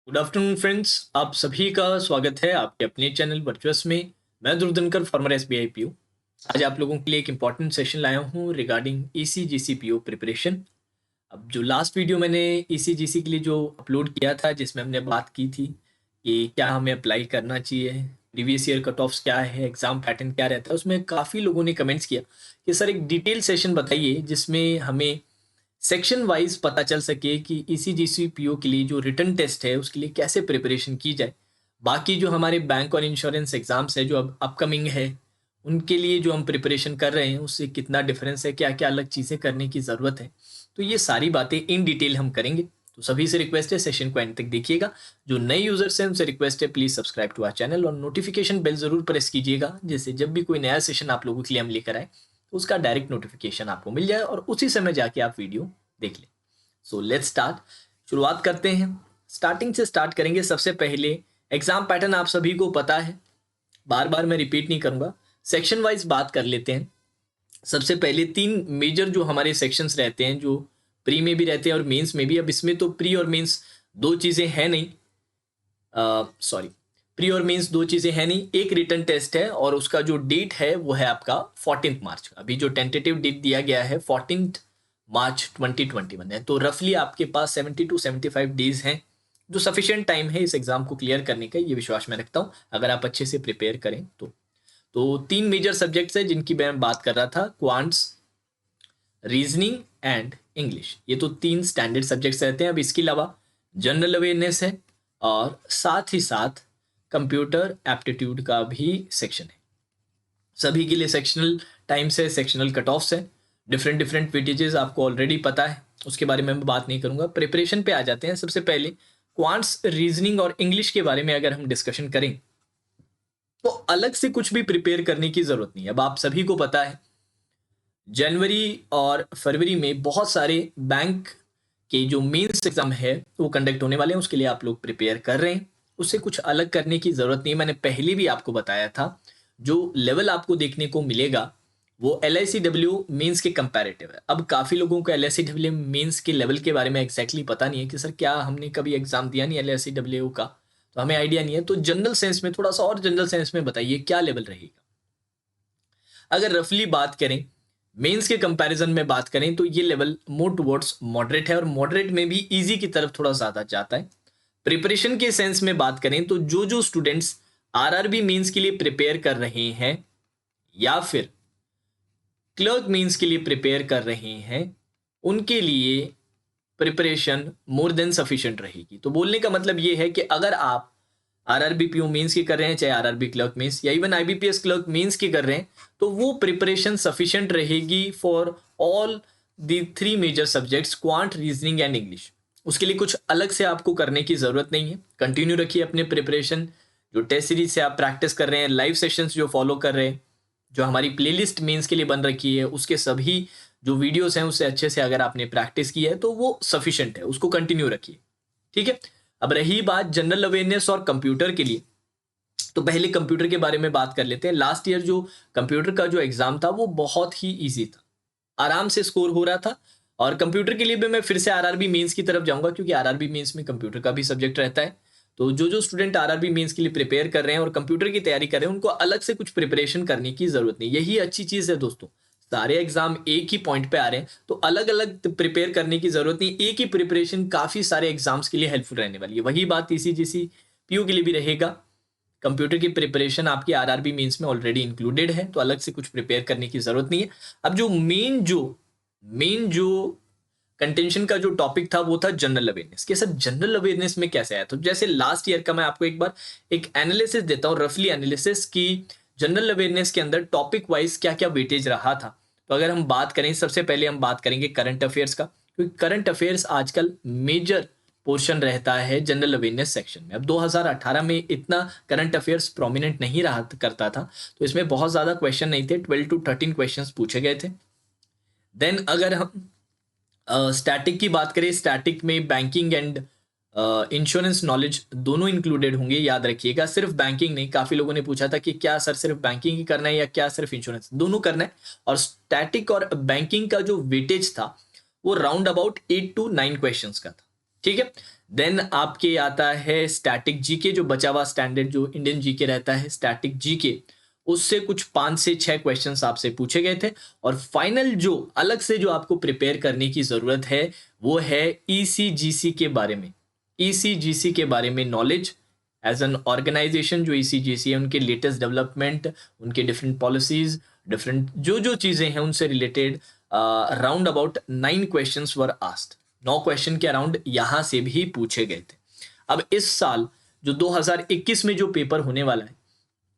Good afternoon friends, आप सभी का स्वागत है आपके अपने चैनल वर्चुअस में। मैं ध्रुव फॉर्मर एसबीआई पीओ। आज आप लोगों के लिए एक इम्पॉर्टेंट सेशन लाया हूँ रिगार्डिंग ईसीजीसी पीओ प्रिपरेशन। अब जो लास्ट वीडियो मैंने ईसीजीसी के लिए जो अपलोड किया था, जिसमें हमने बात की थी कि क्या हमें अप्लाई करना चाहिए, प्रीवियस ईयर कट ऑफ्स क्या है, एग्जाम पैटर्न क्या रहता है, उसमें काफ़ी लोगों ने कमेंट्स किया कि सर एक डिटेल सेशन बताइए जिसमें हमें सेक्शन वाइज पता चल सके कि ईसीजीसी पीओ के लिए जो रिटन टेस्ट है उसके लिए कैसे प्रिपरेशन की जाए। बाकी जो हमारे बैंक और इंश्योरेंस एग्जाम्स है जो अब अपकमिंग है, उनके लिए जो हम प्रिपरेशन कर रहे हैं उससे कितना डिफरेंस है, क्या क्या अलग चीज़ें करने की ज़रूरत है। तो ये सारी बातें इन डिटेल हम करेंगे। तो सभी से रिक्वेस्ट है सेशन को एंड तक देखिएगा। जो नए यूजर्स हैं उनसे रिक्वेस्ट है please subscribe to our channel और नोटिफिकेशन बेल ज़रूर प्रेस कीजिएगा, जिससे जब भी कोई नया सेशन आप लोगों के लिए हम लेकर आए तो उसका डायरेक्ट नोटिफिकेशन आपको मिल जाए और उसी समय जाके आप वीडियो देख लें। So let's start. शुरुआत करते हैं, स्टार्टिंग से स्टार्ट करेंगे। सबसे पहले एग्जाम पैटर्न आप सभी को पता है, बार बार मैं रिपीट नहीं करूंगा। सेक्शन वाइज बात कर लेते हैं। सबसे पहले तीन मेजर जो हमारे सेक्शंस रहते हैं, जो प्री में भी रहते हैं और मेंस में भी। अब इसमें तो प्री और मेंस दो चीज़ें हैं नहीं, सॉरी, प्री और मेंस दो चीज़ें हैं नहीं, एक रिटन टेस्ट है और उसका जो डेट है वो है आपका 14 मार्च का। अभी जो टेंटेटिव डेट दिया गया है 14 मार्च 2021 है। तो रफली आपके पास 70 टू 75 डेज हैं, जो सफिशिएंट टाइम है इस एग्जाम को क्लियर करने का। ये विश्वास मैं रखता हूँ अगर आप अच्छे से प्रिपेयर करें तो तीन मेजर सब्जेक्ट्स हैं जिनकी मैं बात कर रहा था, क्वांट्स, रीजनिंग एंड इंग्लिश। ये तो तीन स्टैंडर्ड सब्जेक्ट्स रहते हैं। अब इसके अलावा जनरल अवेयरनेस है और साथ ही साथ कंप्यूटर एप्टीट्यूड का भी सेक्शन है। सभी के लिए सेक्शनल टाइम्स है, सेक्शनल कट ऑफ्स है, डिफरेंट डिफरेंट वेटेजेस आपको ऑलरेडी पता है, उसके बारे में मैं बात नहीं करूंगा। प्रिपरेशन पे आ जाते हैं। सबसे पहले क्वांट्स, रीजनिंग और इंग्लिश के बारे में अगर हम डिस्कशन करें तो अलग से कुछ भी प्रिपेयर करने की जरूरत नहीं है। अब आप सभी को पता है जनवरी और फरवरी में बहुत सारे बैंक के जो मेंस एग्जाम है वो कंडक्ट होने वाले हैं, उसके लिए आप लोग प्रिपेयर कर रहे हैं। उससे कुछ अलग करने की जरूरत नहीं है। मैंने पहले भी आपको बताया था जो लेवल आपको देखने को मिलेगा वो LICW मेंस के कंपैरेटिव है। अब काफ़ी लोगों को LICW मेंस के लेवल के बारे में एग्जैक्टली पता नहीं है कि सर क्या हमने कभी एग्जाम दिया नहीं LICW का, तो हमें आइडिया नहीं है। तो जनरल सेंस में थोड़ा सा और जनरल सेंस में बताइए क्या लेवल रहेगा। अगर रफली बात करें, मेंस के कंपैरिजन में बात करें तो ये लेवल मोर टुवर्ड्स मॉडरेट है और मॉडरेट में भी इजी की तरफ थोड़ा ज़्यादा जाता है। प्रिपरेशन के सेंस में बात करें तो जो जो स्टूडेंट्स RRB मेंस के लिए प्रिपेयर कर रहे हैं या फिर क्लर्क मेंस के लिए प्रिपेयर कर रहे हैं, उनके लिए प्रिपरेशन मोर देन सफिशिएंट रहेगी। तो बोलने का मतलब ये है कि अगर आप RRB PO मेंस की कर रहे हैं, चाहे RRB क्लर्क मेंस या इवन IBPS क्लर्क मेंस की कर रहे हैं, तो वो प्रिपरेशन सफिशिएंट रहेगी for all the three major subjects, quant, reasoning and English. उसके लिए कुछ अलग से आपको करने की जरूरत नहीं है। कंटिन्यू रखिए अपने प्रिपरेशन। जो टेस्ट सीरीज से आप प्रैक्टिस कर रहे हैं, लाइव सेशंस जो फॉलो कर रहे हैं, जो हमारी प्लेलिस्ट मेंस के लिए बन रखी है, उसके सभी जो वीडियोस हैं उससे अच्छे से अगर आपने प्रैक्टिस की है तो वो सफिशिएंट है, उसको कंटिन्यू रखिए। ठीक है। अब रही बात जनरल अवेयरनेस और कंप्यूटर के लिए, तो पहले कंप्यूटर के बारे में बात कर लेते हैं। लास्ट ईयर जो कंप्यूटर का जो एग्जाम था वो बहुत ही इजी था, आराम से स्कोर हो रहा था। और कंप्यूटर के लिए भी मैं फिर से RRB मेंस की तरफ जाऊंगा क्योंकि RRB मेंस में कंप्यूटर का भी सब्जेक्ट रहता है। तो जो जो स्टूडेंट RRB मेंस के लिए प्रिपेयर कर रहे हैं और कंप्यूटर की तैयारी कर रहे हैं, उनको अलग से कुछ प्रिपरेशन करने की जरूरत नहीं। यही अच्छी चीज है दोस्तों, सारे एग्जाम एक ही पॉइंट पे आ रहे हैं तो अलग अलग प्रिपेयर करने की जरूरत नहीं। एक ही प्रिपरेशन काफी सारे एग्जाम्स के लिए हेल्पफुल रहने वाली है। वही बात ईसीजीसी पीओ के लिए भी रहेगा। कंप्यूटर की प्रिपरेशन आपकी RRB मेंस में ऑलरेडी इंक्लूडेड है तो अलग से कुछ प्रिपेयर करने की जरूरत नहीं है। अब जो मेन जो कंटेंशन का जो टॉपिक था वो था जनरल अवेयरनेस। कि सर जनरल अवेयरनेस में कैसे आया, तो जैसे लास्ट ईयर का मैं आपको एक बार एक एनालिसिस देता हूँ, रफली एनालिसिस की जनरल अवेयरनेस के अंदर टॉपिक वाइज क्या क्या वेटेज रहा था। तो अगर हम बात करें, सबसे पहले हम बात करेंगे करंट अफेयर्स का, क्योंकि करंट अफेयर्स आजकल मेजर पोर्शन रहता है जनरल अवेयरनेस सेक्शन में। अब 2018 में इतना करंट अफेयर्स प्रोमिनेंट नहीं रहा करता था, तो इसमें बहुत ज़्यादा क्वेश्चन नहीं थे, 12 to 13 क्वेश्चंस पूछे गए थे। देन अगर हम स्टैटिक की बात करें, स्टैटिक में बैंकिंग एंड इंश्योरेंस नॉलेज दोनों इंक्लूडेड होंगे, याद रखिएगा। सिर्फ बैंकिंग नहीं, काफ़ी लोगों ने पूछा था कि क्या सर सिर्फ बैंकिंग ही करना है या क्या सिर्फ इंश्योरेंस, दोनों करना है। और स्टैटिक और बैंकिंग का जो वेटेज था वो राउंड अबाउट 8 to 9 क्वेश्चंस का था। ठीक है। देन आपके आता है स्टैटिक जीके, जो बचा हुआ स्टैंडर्ड जो इंडियन जीके रहता है स्टैटिक जीके, उससे कुछ 5 से 6 क्वेश्चंस आपसे पूछे गए थे। और फाइनल जो अलग से जो आपको प्रिपेयर करने की ज़रूरत है वो है ईसीजीसी के बारे में। ईसीजीसी के बारे में नॉलेज एज एन ऑर्गेनाइजेशन, जो ईसीजीसी है उनके लेटेस्ट डेवलपमेंट, उनके डिफरेंट पॉलिसीज, डिफरेंट जो जो चीज़ें हैं उनसे related round about 9 questions were asked. 9 question के अराउंड यहाँ से भी पूछे गए थे। अब इस साल जो 2021 में जो पेपर होने वाला है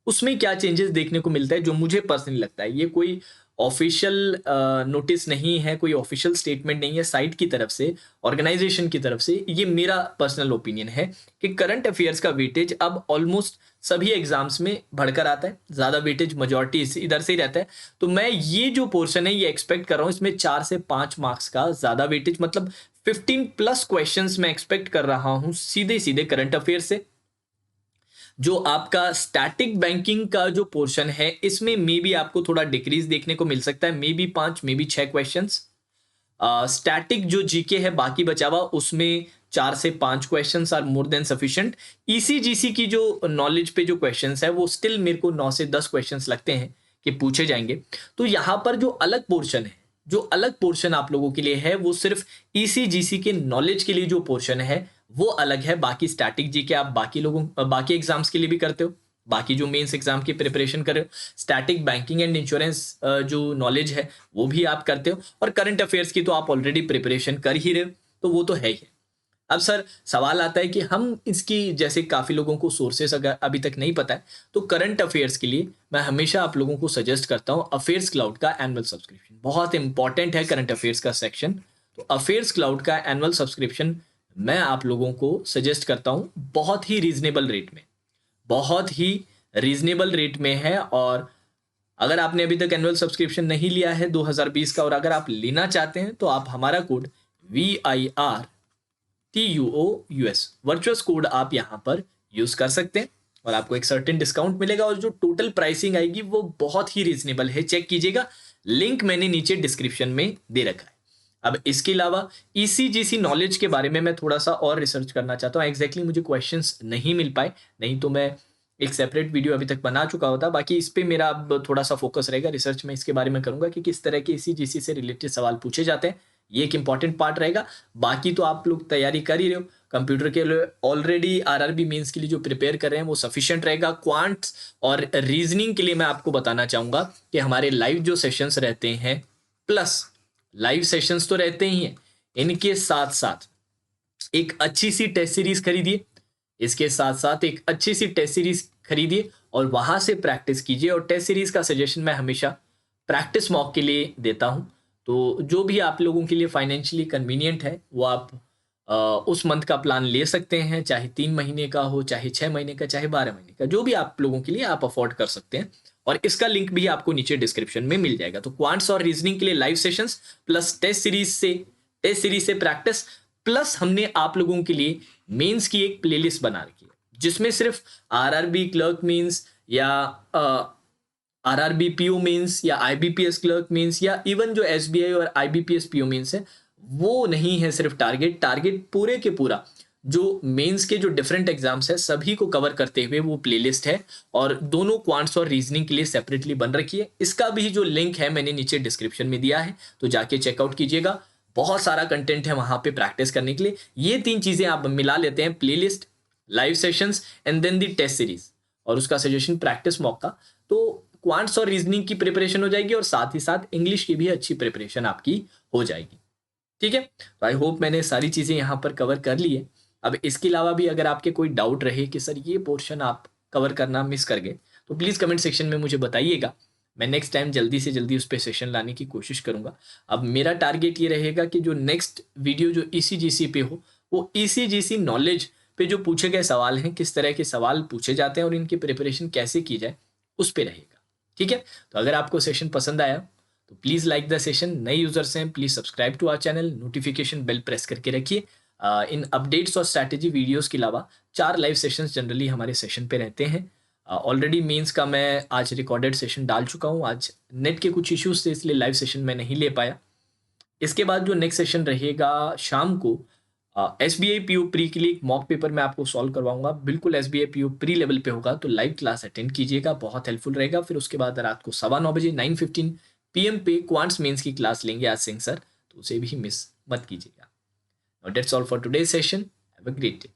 उसमें क्या चेंजेस देखने को मिलता है, जो मुझे पर्सनली लगता है, ये कोई ऑफिशियल नोटिस नहीं है, कोई ऑफिशियल स्टेटमेंट नहीं है साइट की तरफ से, ऑर्गेनाइजेशन की तरफ से, ये मेरा पर्सनल ओपिनियन है कि करंट अफेयर्स का वेटेज अब ऑलमोस्ट सभी एग्जाम्स में बढ़कर आता है, ज़्यादा वेटेज मेजॉरिटी इधर से ही रहता है। तो मैं ये जो पोर्शन है ये एक्सपेक्ट कर रहा हूँ इसमें 4 से 5 मार्क्स का ज़्यादा वेटेज, मतलब 15+ क्वेश्चंस मैं एक्सपेक्ट कर रहा हूँ सीधे सीधे करंट अफेयर से। जो आपका स्टैटिक बैंकिंग का जो पोर्शन है इसमें मे बी आपको थोड़ा डिक्रीज देखने को मिल सकता है, maybe 5 maybe 6 questions. Static जो जीके है बाकी बचा हुआ उसमें 4 से 5 questions are more than sufficient. ECGC की जो नॉलेज पे जो क्वेश्चंस है वो स्टिल मेरे को 9 से 10 क्वेश्चंस लगते हैं कि पूछे जाएंगे। तो यहाँ पर जो अलग पोर्शन है, जो अलग पोर्शन आप लोगों के लिए है वो सिर्फ ईसीजीसी के नॉलेज के लिए जो पोर्शन है वो अलग है। बाकी स्टैटिक जीके आप बाकी एग्जाम्स के लिए भी करते हो, बाकी जो मेंस एग्जाम की प्रिपरेशन कर रहे हो, स्टैटिक बैंकिंग एंड इंश्योरेंस जो नॉलेज है वो भी आप करते हो, और करंट अफेयर्स की तो आप ऑलरेडी प्रिपरेशन कर ही रहे हो, तो वो तो है ही। अब सर सवाल आता है कि हम इसकी, जैसे काफ़ी लोगों को सोर्सेस अगर अभी तक नहीं पता है, तो करंट अफेयर्स के लिए मैं हमेशा आप लोगों को सजेस्ट करता हूँ अफेयर्स क्लाउड का एनुअल सब्सक्रिप्शन। बहुत इंपॉर्टेंट है करंट अफेयर्स का सेक्शन, तो अफेयर्स क्लाउड का एनुअल सब्सक्रिप्शन मैं आप लोगों को सजेस्ट करता हूँ बहुत ही रीजनेबल रेट में, बहुत ही रीजनेबल रेट में है। और अगर आपने अभी तक एनुअल सब्सक्रिप्शन नहीं लिया है 2020 का, और अगर आप लेना चाहते हैं तो आप हमारा कोड VIRTUOUS वर्चुअस कोड आप यहाँ पर यूज कर सकते हैं और आपको एक सर्टेन डिस्काउंट मिलेगा, और जो टोटल प्राइसिंग आएगी वो बहुत ही रीजनेबल है। चेक कीजिएगा, लिंक मैंने नीचे डिस्क्रिप्शन में दे रखा है। अब इसके अलावा ईसीजीसी नॉलेज के बारे में मैं थोड़ा सा और रिसर्च करना चाहता हूँ। एग्जैक्टली मुझे क्वेश्चंस नहीं मिल पाए, नहीं तो मैं एक सेपरेट वीडियो अभी तक बना चुका होता। बाकी इस पे मेरा अब थोड़ा सा फोकस रहेगा, रिसर्च में इसके बारे में करूंगा कि किस तरह के ईसीजीसी से रिलेटेड सवाल पूछे जाते हैं, ये एक इंपॉर्टेंट पार्ट रहेगा। बाकी तो आप लोग तैयारी कर ही रहे हो, कंप्यूटर के लिए ऑलरेडी आरआरबी मेंस के लिए जो प्रिपेयर कर रहे हैं वो सफिशिएंट रहेगा। क्वांट्स और रीजनिंग के लिए मैं आपको बताना चाहूंगा कि हमारे लाइव जो सेशंस रहते हैं, प्लस लाइव सेशंस तो रहते ही हैं, इनके साथ साथ एक अच्छी सी टेस्ट सीरीज खरीदिए, इसके साथ साथ एक अच्छी सी टेस्ट सीरीज खरीदिए और वहां से प्रैक्टिस कीजिए। और टेस्ट सीरीज का सजेशन मैं हमेशा प्रैक्टिस मॉक के लिए देता हूं, तो जो भी आप लोगों के लिए फाइनेंशियली कन्वीनियंट है वो आप उस मंथ का प्लान ले सकते हैं, चाहे 3 महीने का हो, चाहे 6 महीने का, चाहे 12 महीने का, जो भी आप लोगों के लिए आप अफोर्ड कर सकते हैं। और इसका लिंक भी आपको नीचे डिस्क्रिप्शन में मिल जाएगा। तो क्वांट्स और रीजनिंग के लिए live sessions plus test series से प्रैक्टिस, प्लस हमने आप लोगों के लिए मेंस की एक प्लेलिस्ट बना रखी है जिसमें सिर्फ आरआरबी क्लर्क मेंस या आरआरबी पीओ मेंस या आईबीपीएस क्लर्क मेंस या इवन जो एसबीआई और आईबीपीएस पीओ मेंस है वो नहीं है सिर्फ टारगेट पूरे के पूरा जो मेंस के जो डिफरेंट एग्जाम्स है सभी को कवर करते हुए वो प्लेलिस्ट है, और दोनों क्वांट्स और रीजनिंग के लिए सेपरेटली बन रखी है। इसका भी जो लिंक है मैंने नीचे डिस्क्रिप्शन में दिया है, तो जाके चेकआउट कीजिएगा। बहुत सारा कंटेंट है वहां पे प्रैक्टिस करने के लिए। ये 3 चीजें आप मिला लेते हैं, playlist, live sessions and then the test series और उसका सजेशन प्रैक्टिस मॉक का, तो क्वांट्स और रीजनिंग की प्रिपरेशन हो जाएगी और साथ ही साथ इंग्लिश की भी अच्छी प्रिपरेशन आपकी हो जाएगी। ठीक है, तो आई होप मैंने सारी चीजें यहाँ पर कवर कर ली है। अब इसके अलावा भी अगर आपके कोई डाउट रहे कि सर ये पोर्शन आप कवर करना मिस कर गए, तो प्लीज़ कमेंट सेक्शन में मुझे बताइएगा। मैं नेक्स्ट टाइम जल्दी से जल्दी उस पर सेशन लाने की कोशिश करूंगा। अब मेरा टारगेट ये रहेगा कि जो नेक्स्ट वीडियो जो ईसीजीसी पे हो वो ईसीजीसी नॉलेज पे जो पूछे गए सवाल हैं, किस तरह के सवाल पूछे जाते हैं और इनकी प्रिपरेशन कैसे की जाए, उस पर रहेगा। ठीक है, तो अगर आपको सेशन पसंद आया तो प्लीज़ लाइक द सेशन। नए यूजर्स हैं please subscribe to our channel, notification bell press करके रखिए। इन अपडेट्स और स्ट्रैटेजी वीडियोस के अलावा 4 लाइव सेशंस जनरली हमारे सेशन पे रहते हैं। ऑलरेडी मेंस का मैं आज रिकॉर्डेड सेशन डाल चुका हूँ। आज नेट के कुछ इश्यूज थे इसलिए लाइव सेशन मैं नहीं ले पाया। इसके बाद जो नेक्स्ट सेशन रहेगा शाम को SBI PO प्री के लिए एक मॉक पेपर मैं आपको सॉल्व करवाऊंगा, बिल्कुल SBI PO प्री लेवल पे होगा, तो लाइव क्लास अटेंड कीजिएगा, बहुत हेल्पफुल रहेगा। फिर उसके बाद रात को 9:15 बजे 9:15 PM पे क्वांट्स मेंस की क्लास लेंगे आज सिंह सर, तो उसे भी मिस मत कीजिएगा। Now that's all for today's session. Have a great day.